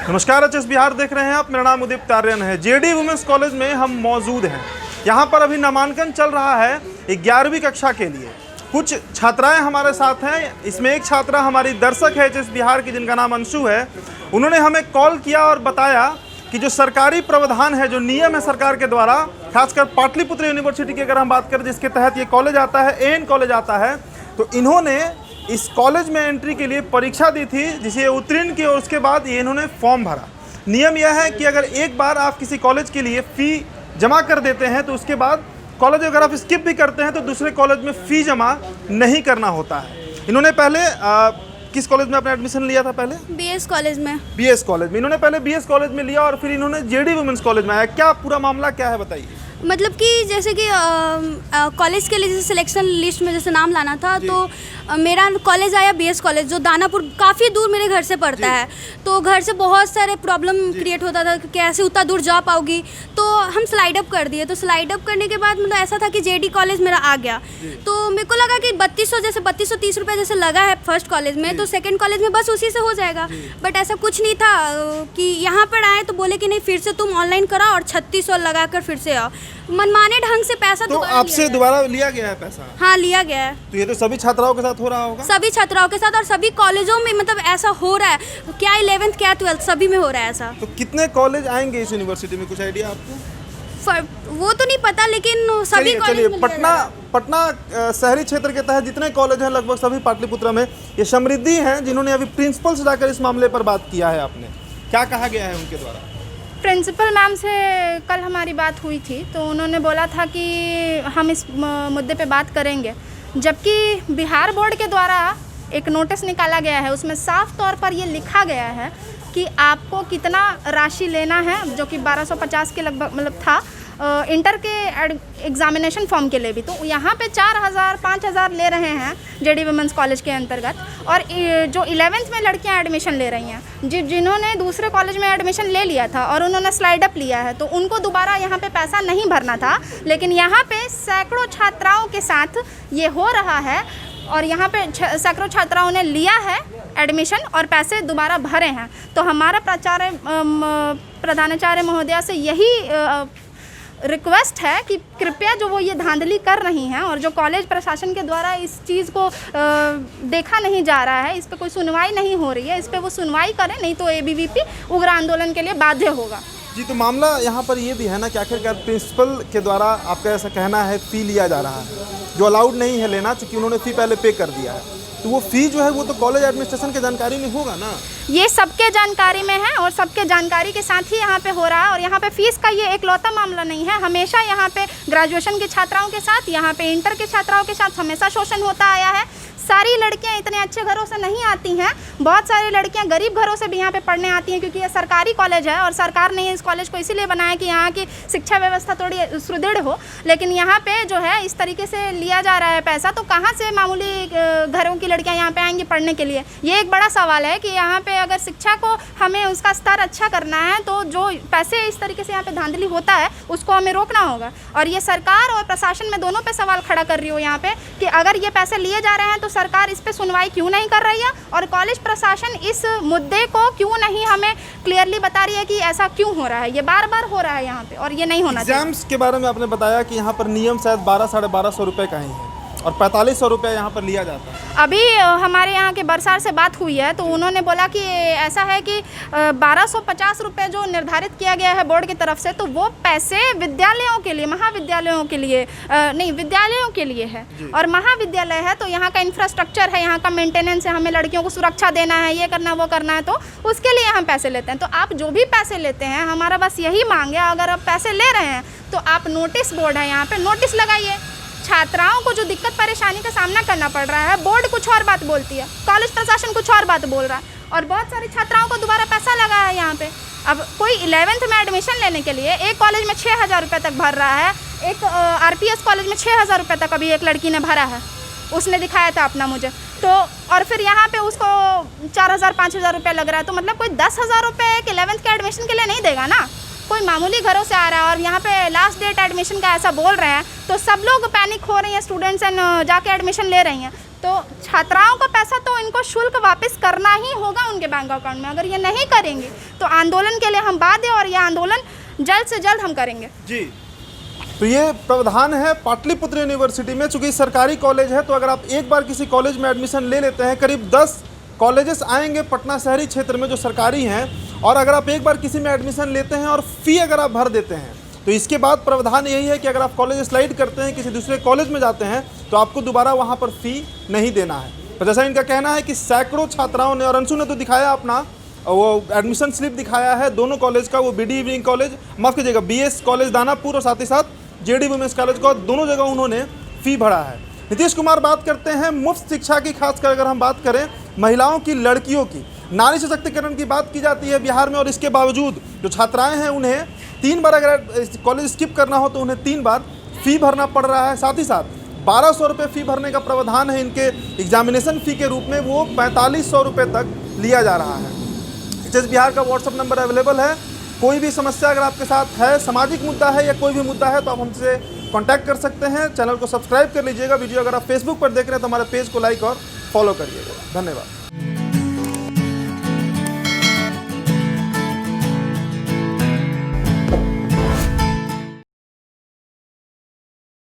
नमस्कार, एचएस बिहार देख रहे हैं आप। मेरा नाम उदित तारियन है। जेडी वुमेंस कॉलेज में हम मौजूद हैं। यहाँ पर अभी नामांकन चल रहा है 11वीं कक्षा के लिए। कुछ छात्राएं हमारे साथ हैं। इसमें एक छात्रा हमारी दर्शक है एचएस बिहार की, जिनका नाम अंशु है। उन्होंने हमें कॉल किया और बताया कि जो सरकारी प्रावधान है, जो नियम है सरकार के द्वारा, खासकर पाटलिपुत्र यूनिवर्सिटी की अगर हम बात करें, जिसके तहत ये कॉलेज आता है, एएन कॉलेज आता है, तो इन्होंने इस कॉलेज में एंट्री के लिए परीक्षा दी थी, जिसे उत्तीर्ण की और उसके बाद ये इन्होंने फॉर्म भरा। नियम यह है कि अगर एक बार आप किसी कॉलेज के लिए फ़ी जमा कर देते हैं तो उसके बाद कॉलेज अगर आप स्किप भी करते हैं तो दूसरे कॉलेज में फ़ी जमा नहीं करना होता है। इन्होंने पहले किस कॉलेज में अपना एडमिशन लिया था? पहले बीएस कॉलेज में। बीएस कॉलेज में इन्होंने पहले बीएस कॉलेज में लिया और फिर इन्होंने जेडी वुमेंस कॉलेज में आया। क्या पूरा मामला क्या है, बताइए। मतलब कि जैसे कि कॉलेज के लिए जैसे सिलेक्शन लिस्ट में जैसे नाम लाना था, तो मेरा कॉलेज आया बीएस कॉलेज, जो दानापुर काफ़ी दूर मेरे घर से पड़ता है। तो घर से बहुत सारे प्रॉब्लम क्रिएट होता था कि कैसे उतना दूर जा पाओगी, तो हम स्लाइड अप कर दिए। तो स्लाइड अप करने के बाद मतलब ऐसा था कि जेडी कॉलेज मेरा आ गया। तो मेरे को लगा कि 3230 रुपये जैसे लगा है फर्स्ट कॉलेज में, तो सेकेंड कॉलेज में बस उसी से हो जाएगा। बट ऐसा कुछ नहीं था कि यहाँ पर आए तो बोले कि नहीं, फिर से तुम ऑनलाइन कराओ और 3600 लगा कर फिर से आओ। मनमाने ढंग से पैसा तो आपसे दोबारा लिया गया है पैसा? हाँ, लिया गया है। तो ये तो सभी छात्राओं के साथ हो रहा होगा? सभी छात्राओं के साथ और सभी कॉलेजों में मतलब ऐसा हो रहा है। क्या 11th क्या 12th सभी में हो रहा है ऐसा। तो कितने कॉलेज आएंगे इस यूनिवर्सिटी में, कुछ आइडिया आपको? वो तो नहीं पता, लेकिन सभी चलिए पटना शहरी क्षेत्र के तहत जितने कॉलेज हैं लगभग सभी पाटलिपुत्र में। ये समृद्धि हैं जिन्होंने अभी प्रिंसिपल से जाकर इस मामले पर बात किया है। आपने क्या कहा गया है उनके द्वारा? प्रिंसिपल मैम से कल हमारी बात हुई थी, तो उन्होंने बोला था कि हम इस मुद्दे पे बात करेंगे। जबकि बिहार बोर्ड के द्वारा एक नोटिस निकाला गया है, उसमें साफ तौर पर ये लिखा गया है कि आपको कितना राशि लेना है, जो कि 1250 के लगभग मतलब था इंटर के एग्जामिनेशन फॉर्म के लिए भी। तो यहाँ पे 4000 5000 ले रहे हैं जेडी वुमेंस कॉलेज के अंतर्गत। और जो 11th में लड़कियाँ एडमिशन ले रही हैं, जिन्होंने दूसरे कॉलेज में एडमिशन ले लिया था और उन्होंने स्लाइड अप लिया है, तो उनको दोबारा यहाँ पे पैसा नहीं भरना था। लेकिन यहाँ पे सैकड़ों छात्राओं के साथ ये हो रहा है और यहाँ पे सैकड़ों छात्राओं ने लिया है एडमिशन और पैसे दोबारा भरे हैं। तो हमारा प्रधानाचार्य महोदया से यही रिक्वेस्ट है कि कृपया जो वो ये धांधली कर रही हैं और जो कॉलेज प्रशासन के द्वारा इस चीज़ को देखा नहीं जा रहा है, इस पे कोई सुनवाई नहीं हो रही है, इस पे वो सुनवाई करें, नहीं तो एबीवीपी उग्र आंदोलन के लिए बाध्य होगा। जी, तो मामला यहाँ पर ये भी है ना कि आखिरकार प्रिंसिपल के द्वारा आपका ऐसा कहना है फ़ी लिया जा रहा है, जो अलाउड नहीं है लेना, चूँकि उन्होंने फ़ी पहले पे कर दिया है। तो वो फ़ी जो है वो तो कॉलेज एडमिनिस्ट्रेशन के जानकारी में होगा ना? ये सबके जानकारी में है और सबके जानकारी के साथ ही यहाँ पे हो रहा है। और यहाँ पे फीस का ये एकलौता मामला नहीं है। हमेशा यहाँ पे ग्रेजुएशन की छात्राओं के साथ, यहाँ पे इंटर के छात्राओं के साथ हमेशा शोषण होता आया है। सारी लड़कियाँ इतने अच्छे घरों से नहीं आती हैं, बहुत सारी लड़कियाँ गरीब घरों से भी यहाँ पे पढ़ने आती हैं, क्योंकि ये सरकारी कॉलेज है और सरकार ने इस कॉलेज को इसीलिए बनाया कि यहाँ की शिक्षा व्यवस्था थोड़ी सुदृढ़ हो। लेकिन यहाँ पे जो है इस तरीके से लिया जा रहा है पैसा, तो कहाँ से मामूली घरों की लड़कियाँ यहाँ पे आएंगी पढ़ने के लिए? ये एक बड़ा सवाल है कि यहाँ पे अगर शिक्षा को हमें उसका स्तर अच्छा करना है, तो जो पैसे इस तरीके से यहाँ पे धांधली होता है उसको हमें रोकना होगा। और ये सरकार और प्रशासन में दोनों पे सवाल खड़ा कर रही हो यहाँ पे कि अगर ये पैसे लिए जा रहे हैं तो सरकार इस पे सुनवाई क्यों नहीं कर रही है, और कॉलेज प्रशासन इस मुद्दे को क्यों नहीं हमें क्लियरली बता रही है कि ऐसा क्यों हो रहा है। ये बार बार हो रहा है यहाँ पे और ये नहीं होना चाहिए। एग्जाम्स के बारे में आपने बताया कि यहाँ पर नियम शायद 1200-1250 रुपये का ही है और 4500 रुपये यहाँ पर लिया जाता है। अभी हमारे यहाँ के बरसार से बात हुई है, तो उन्होंने बोला कि ऐसा है कि 1250 रुपये जो निर्धारित किया गया है बोर्ड की तरफ से, तो वो पैसे विद्यालयों के लिए, महाविद्यालयों के लिए नहीं, विद्यालयों के लिए है। और महाविद्यालय है तो यहाँ का इंफ्रास्ट्रक्चर है, यहाँ का मेंटेनेंस है, हमें लड़कियों को सुरक्षा देना है, ये करना वो करना है, तो उसके लिए हम पैसे लेते हैं। तो आप जो भी पैसे लेते हैं, हमारा बस यही मांग है, अगर आप पैसे ले रहे हैं तो आप नोटिस बोर्ड है यहाँ पे नोटिस लगाइए। छात्राओं को जो दिक्कत परेशानी का सामना करना पड़ रहा है, बोर्ड कुछ और बात बोलती है, कॉलेज प्रशासन कुछ और बात बोल रहा है, और बहुत सारी छात्राओं को दोबारा पैसा लगा है यहाँ पे। अब कोई 11th में एडमिशन लेने के लिए एक कॉलेज में 6000 रुपये तक भर रहा है, एक आरपीएस कॉलेज में 6000 रुपये तक अभी एक लड़की ने भरा है, उसने दिखाया था अपना मुझे। तो और फिर यहाँ पे उसको 4000-5000 रुपये लग रहा है, तो मतलब कोई 10,000 रुपये एक 11th के एडमिशन के लिए नहीं देगा ना। कोई मामूली घरों से आ रहा है और यहाँ पे लास्ट डेट एडमिशन का ऐसा बोल रहे हैं, तो सब लोग पैनिक हो रही हैं, स्टूडेंट्स एंड जाके एडमिशन ले रही हैं। तो छात्राओं का पैसा तो इनको शुल्क वापस करना ही होगा उनके बैंक अकाउंट में। अगर ये नहीं करेंगे तो आंदोलन के लिए हम बाध्य और ये आंदोलन जल्द से जल्द हम करेंगे। जी, तो ये प्रावधान है पाटलिपुत्र यूनिवर्सिटी में। चूंकि सरकारी कॉलेज है तो अगर आप एक बार किसी कॉलेज में एडमिशन ले लेते हैं, करीब 10 कॉलेजेस आएंगे पटना शहरी क्षेत्र में जो सरकारी हैं, और अगर आप एक बार किसी में एडमिशन लेते हैं और फ़ी अगर आप भर देते हैं तो इसके बाद प्रावधान यही है कि अगर आप कॉलेज स्लाइड करते हैं, किसी दूसरे कॉलेज में जाते हैं, तो आपको दोबारा वहाँ पर फ़ी नहीं देना है। तो जैसा इनका कहना है कि सैकड़ों छात्राओं ने, और अंशु ने तो दिखाया अपना वो एडमिशन स्लिप दिखाया है दोनों कॉलेज का, वो बीडी इवनिंग कॉलेज, माफ़ कीजिएगा बीएस कॉलेज दानापुर, और साथ ही साथ जेडी वुमेंस कॉलेज का, दोनों जगह उन्होंने फ़ी भरा है। नीतीश कुमार बात करते हैं मुफ्त शिक्षा की, खासकर अगर हम बात करें महिलाओं की, लड़कियों की, नारी सशक्तिकरण की बात की जाती है बिहार में, और इसके बावजूद जो छात्राएं हैं उन्हें 3 बार अगर कॉलेज स्किप करना हो तो उन्हें 3 बार फ़ी भरना पड़ रहा है। साथ ही साथ 1200 रुपये फ़ी भरने का प्रावधान है इनके एग्जामिनेशन फ़ी के रूप में, वो 4500 रुपये तक लिया जा रहा है। एचएस बिहार का व्हाट्सअप नंबर अवेलेबल है। कोई भी समस्या अगर आपके साथ है, सामाजिक मुद्दा है या कोई भी मुद्दा है, तो आप हमसे कांटेक्ट कर सकते हैं। चैनल को सब्सक्राइब कर लीजिएगा। वीडियो अगर आप फेसबुक पर देख रहे हैं तो हमारे पेज को लाइक और फॉलो करिएगा। धन्यवाद।